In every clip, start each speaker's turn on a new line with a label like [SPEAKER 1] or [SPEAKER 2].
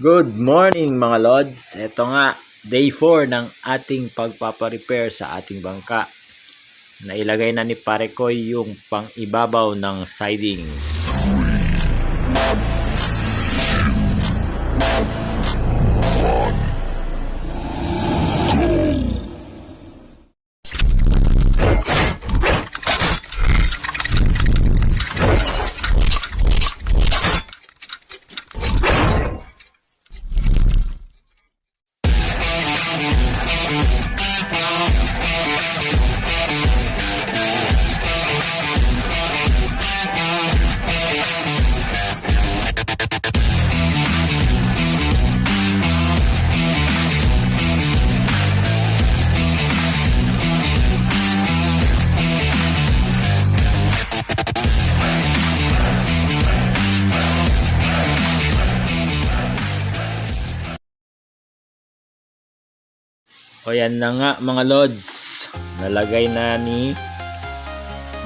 [SPEAKER 1] Good morning mga Lods. Ito nga, day 4 ng ating pagpaparepair sa ating bangka. Nailagay na ni Pare Koy yung pang-ibabaw ng sidings. O yan na nga mga Lods, nalagay na ni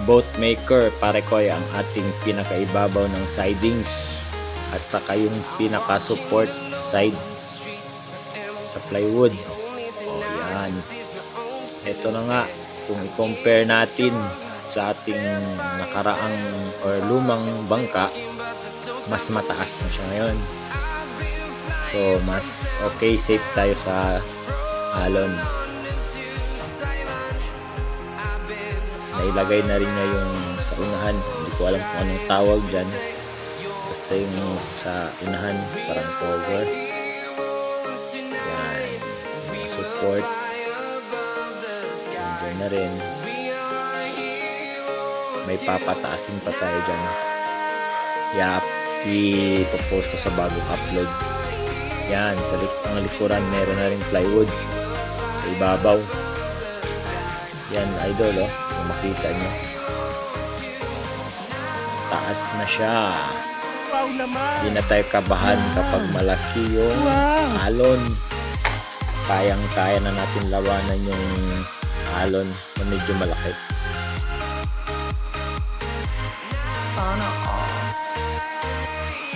[SPEAKER 1] Boatmaker Pare Koy ang ating pinakaibabaw ng sidings at saka yung pinaka-support side sa plywood. O yan, ito na nga, kung i-compare natin sa ating nakaraang or lumang bangka, mas mataas na siya ngayon. So mas okay, safe tayo sa alon. Nailagay na rin niya yung sa unahan, hindi ko alam kung anong tawag dyan, basta yung sa unahan parang cover. Yan, mga support dyan na rin. May papataasin pa tayo dyan. I-post ko sa bagong upload. Yan, sa ang likuran meron na rin plywood sa ibabaw. Yan idol, kung makita nyo, taas na siya. Hindi na tayo kabahan kapag malaki yung alon. Kayang kaya na natin lawanan yung alon na medyo malaki. Sana all.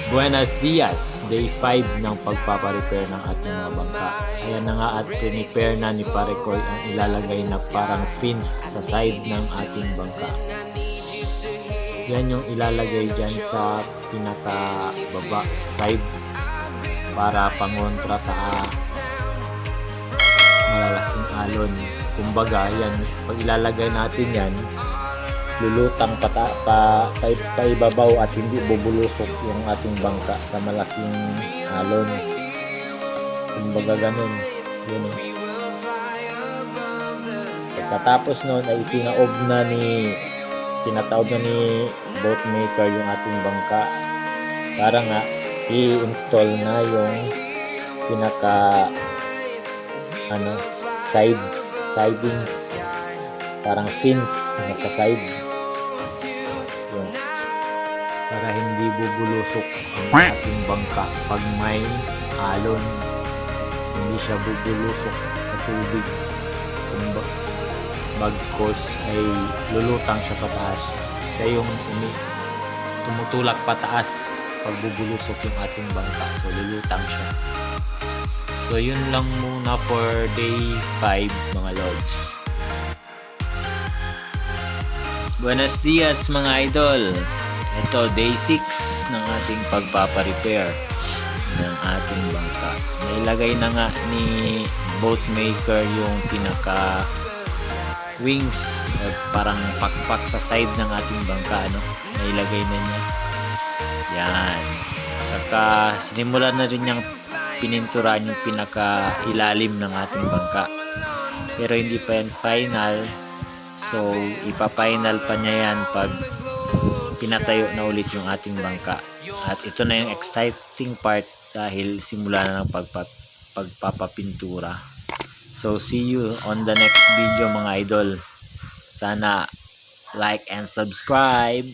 [SPEAKER 1] Buenos dias, day 5 ng pagpaparepair ng ating mga bangka. Ayan na nga at prepare na ni Pare Koy ang ilalagay na parang fins sa side ng ating bangka. Yan yung ilalagay dyan sa pinaka baba sa side para pangontra sa malalaking alon. Kumbaga yan, pag ilalagay natin yan, lulutang paibabaw at hindi bubulusok yung ating bangka sa malaking alon. Kumbaga ganun. Yun. Pagkatapos nun ay tinataob na ni Boatmaker yung ating bangka para nga i-install na yung pinaka sidings, parang fins na sa side. Yun. Para hindi bubulusok ang ating bangka pag may alon, hindi siya bubulusok sa tubig. Kung bagkos ay lulutang siya pataas, kaya yung tumutulak pataas pag bubulusok yung ating bangka, so lulutang siya. So yun lang muna for day 5 mga Lods. Buenos dias mga idol. Ito day 6 ng ating pagpaparepair ng ating bangka. Nailagay na nga ni Boatmaker yung pinaka wings or parang pakpak sa side ng ating bangka, nailagay na niya. Yan. Saka sinimulan na rin niyang pininturahan yung pinaka ilalim ng ating bangka. Pero hindi pa yan final. So, ipa-final pa niya yan pag pinatayo na ulit yung ating bangka. At ito na yung exciting part dahil simula na ng pagpapapintura. So, see you on the next video mga idol. Sana like and subscribe.